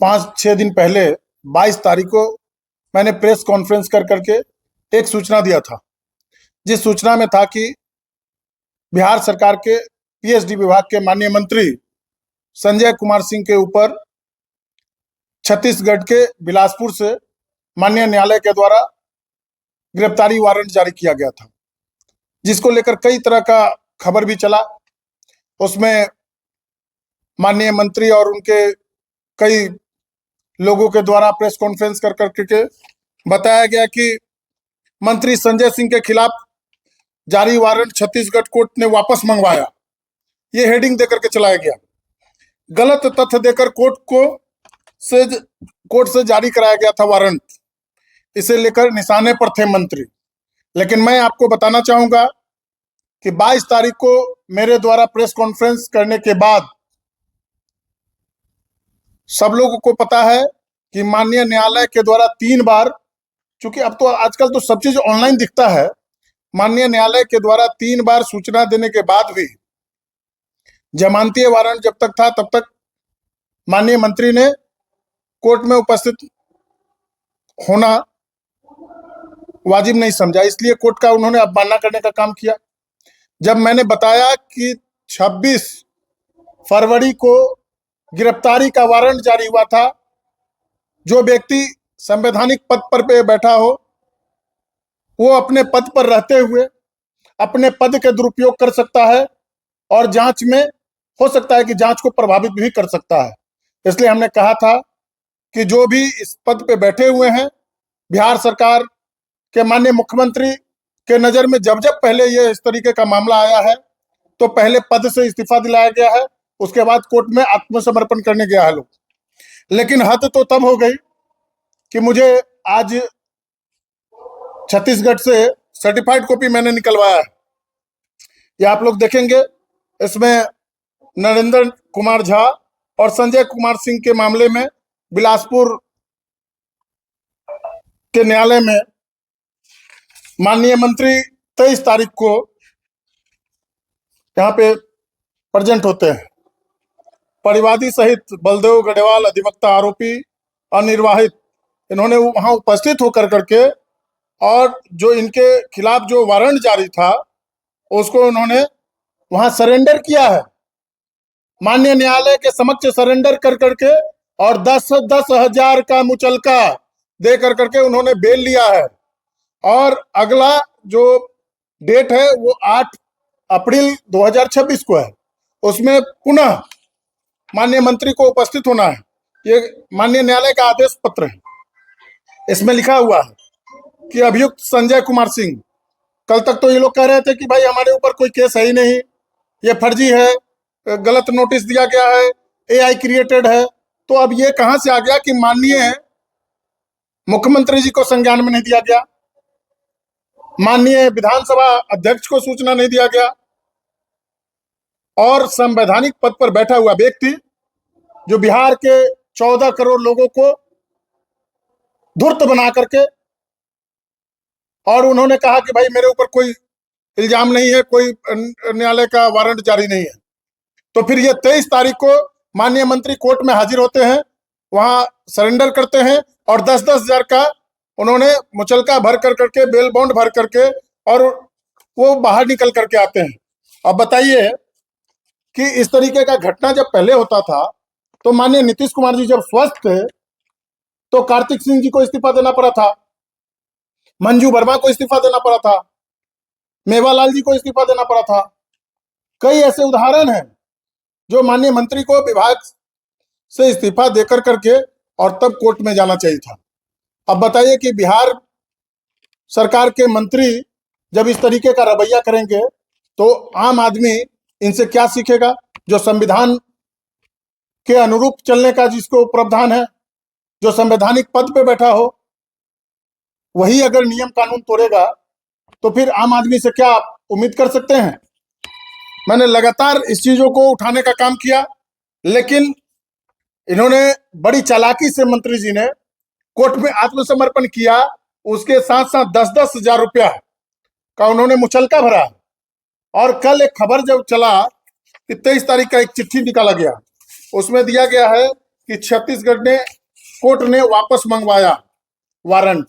5-6 दिन पहले 22 तारीख को मैंने प्रेस कॉन्फ्रेंस कर करके एक सूचना दिया था, जिस सूचना में था कि बिहार सरकार के पीएचडी विभाग के माननीय मंत्री संजय कुमार सिंह के ऊपर छत्तीसगढ़ के बिलासपुर से माननीय न्यायालय के द्वारा गिरफ्तारी वारंट जारी किया गया था, जिसको लेकर कई तरह का खबर भी चला। उसमें माननीय मंत्री और उनके कई लोगों के द्वारा प्रेस कॉन्फ्रेंस कर करके बताया गया कि मंत्री संजय सिंह के खिलाफ जारी वारंट छत्तीसगढ़ कोर्ट ने वापस मंगवाया। ये हेडिंग देकर के चलाया गया। गलत तथ्य देकर कोर्ट से जारी कराया गया था वारंट। इसे लेकर निशाने पर थे मंत्री। लेकिन मैं आपको बताना चाहूंगा कि 22 तारीख को मेरे द्वारा प्रेस कॉन्फ्रेंस करने के बाद सब लोगों को पता है कि माननीय न्यायालय के द्वारा 3 बार, चूंकि अब तो आजकल तो सब चीज ऑनलाइन दिखता है, माननीय न्यायालय के द्वारा 3 बार सूचना देने के बाद भी जमानतीय वारंट जब तक था तब तक माननीय मंत्री ने कोर्ट में उपस्थित होना वाजिब नहीं समझा, इसलिए कोर्ट का उन्होंने अवमानना करने का काम किया। जब मैंने बताया कि 26 फरवरी को गिरफ्तारी का वारंट जारी हुआ था, जो व्यक्ति संवैधानिक पद पर बैठा हो वो अपने पद पर रहते हुए अपने पद के दुरुपयोग कर सकता है और जांच में हो सकता है कि जांच को प्रभावित भी कर सकता है। इसलिए हमने कहा था कि जो भी इस पद पे बैठे हुए हैं, बिहार सरकार के माननीय मुख्यमंत्री के नजर में जब जब पहले ये इस तरीके का मामला आया है तो पहले पद से इस्तीफा दिलाया गया है, उसके बाद कोर्ट में आत्मसमर्पण करने गया है लोग। लेकिन हद तो तब हो गई कि मुझे आज छत्तीसगढ़ से सर्टिफाइड कॉपी मैंने निकलवाया है। ये आप लोग देखेंगे, इसमें नरेंद्र कुमार झा और संजय कुमार सिंह के मामले में बिलासपुर के न्यायालय में माननीय मंत्री 23 तारीख को यहाँ पे प्रेजेंट होते हैं। परिवादी सहित बलदेव गढ़वाल अधिवक्ता आरोपी अनिर्वाहित, इन्होंने वहां उपस्थित होकर करके और जो इनके खिलाफ जो वारंट जारी था उसको उन्होंने वहां सरेंडर किया है, माननीय न्यायालय के समक्ष सरेंडर कर करके, और 10-10 हजार का मुचलका दे कर करके उन्होंने बेल लिया है। और अगला जो डेट है वो 8 अप्रैल 2026 को है, उसमें पुनः माननीय मंत्री को उपस्थित होना है। ये माननीय न्यायालय का आदेश पत्र है, इसमें लिखा हुआ है कि अभियुक्त संजय कुमार सिंह, कल तक तो ये लोग कह रहे थे कि भाई हमारे ऊपर कोई केस है ही नहीं, ये फर्जी है, गलत नोटिस दिया गया है, एआई क्रिएटेड है। तो अब ये कहां से आ गया कि माननीय मुख्यमंत्री जी को संज्ञान में नहीं दिया गया, माननीय विधानसभा अध्यक्ष को सूचना नहीं दिया गया, और संवैधानिक पद पर बैठा हुआ व्यक्ति जो बिहार के 14 करोड़ लोगों को धूर्त बना करके, और उन्होंने कहा कि भाई मेरे ऊपर कोई इल्जाम नहीं है, कोई न्यायालय का वारंट जारी नहीं है। तो फिर ये 23 तारीख को माननीय मंत्री कोर्ट में हाजिर होते हैं, वहां सरेंडर करते हैं और 10-10 हजार का उन्होंने मुचलका भर कर करके, बेल बॉन्ड भर करके, और वो बाहर निकल करके आते हैं। अब बताइए कि इस तरीके का घटना जब पहले होता था तो माननीय नीतीश कुमार जी जब स्वस्थ थे तो कार्तिक सिंह जी को इस्तीफा देना पड़ा था, मंजू वर्मा को इस्तीफा देना पड़ा था, मेवालाल जी को इस्तीफा देना पड़ा था। कई ऐसे उदाहरण हैं जो माननीय मंत्री को विभाग से इस्तीफा देकर करके और तब कोर्ट में जाना चाहिए था। अब बताइए कि बिहार सरकार के मंत्री जब इस तरीके का रवैया करेंगे तो आम आदमी इनसे क्या सीखेगा? जो संविधान के अनुरूप चलने का जिसको प्रावधान है, जो संवैधानिक पद पे बैठा हो, वही अगर नियम कानून तोड़ेगा तो फिर आम आदमी से क्या उम्मीद कर सकते हैं? मैंने लगातार इस चीजों को उठाने का काम किया, लेकिन इन्होंने बड़ी चालाकी से, मंत्री जी ने कोर्ट में आत्मसमर्पण किया। उसके साथ साथ 10-10 हजार रुपया का उन्होंने मुचलका भरा। और कल एक खबर जब चला कि 23 तारीख का एक चिट्ठी निकाला गया, उसमें दिया गया है कि छत्तीसगढ़ ने कोर्ट ने वापस मंगवाया वारंट।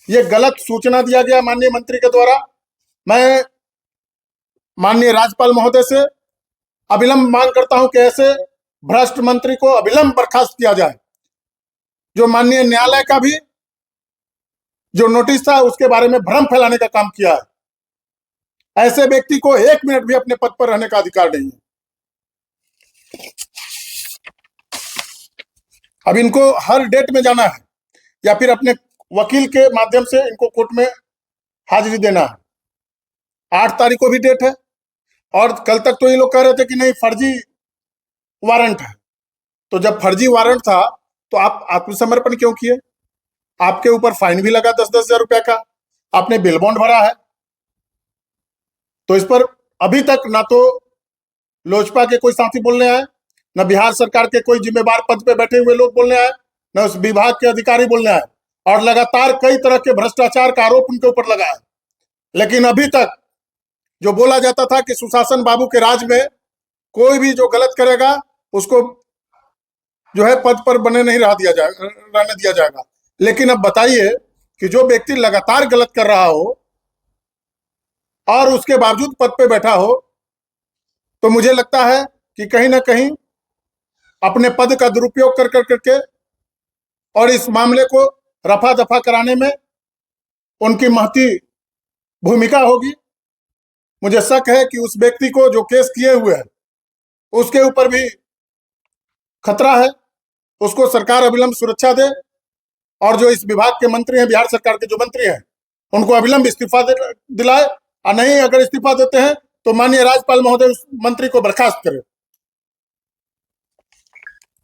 ये गलत सूचना दिया गया माननीय मंत्री के द्वारा। मैं माननीय राज्यपाल महोदय से अविलंब मांग करता हूं कि ऐसे भ्रष्ट मंत्री को अविलंब बर्खास्त किया जाए। जो माननीय न्यायालय का भी जो नोटिस था उसके बारे में भ्रम फैलाने का काम किया है। ऐसे व्यक्ति को 1 मिनट भी अपने पद पर रहने का अधिकार नहीं है। अब इनको हर डेट में जाना है या फिर अपने वकील के माध्यम से इनको कोर्ट में हाजिरी देना है। 8 तारीख को भी डेट है और कल तक तो ये लोग कह रहे थे कि नहीं फर्जी वारंट है। तो जब फर्जी वारंट था तो आप आत्मसमर्पण क्यों किए? आपके ऊपर फाइन भी लगा 10-10 हजार रुपया का, आपने बिल बॉन्ड भरा है। तो इस पर अभी तक ना तो लोजपा के कोई साथी बोलने आए, न बिहार सरकार के कोई जिम्मेवार पद पे बैठे हुए लोग बोलने आए, न उस विभाग के अधिकारी बोलने आए। और लगातार कई तरह के भ्रष्टाचार का आरोप उनके ऊपर लगा है। लेकिन अभी तक जो बोला जाता था कि सुशासन बाबू के राज में कोई भी जो गलत करेगा उसको जो है पद पर बने नहीं रहने दिया जाएगा। लेकिन अब बताइए कि जो व्यक्ति लगातार गलत कर रहा हो और उसके बावजूद पद पे बैठा हो, तो मुझे लगता है कि कहीं ना कहीं अपने पद का दुरुपयोग कर करके और इस मामले को रफा दफा कराने में उनकी महती भूमिका होगी। मुझे शक है कि उस व्यक्ति को जो केस किए हुए है उसके ऊपर भी खतरा है। उसको सरकार अविलंब सुरक्षा दे और जो इस विभाग के मंत्री हैं, बिहार सरकार के जो मंत्री हैं, उनको अविलंब इस्तीफा दिलाए। और नहीं अगर इस्तीफा देते हैं तो माननीय राज्यपाल महोदय उस मंत्री को बर्खास्त करें।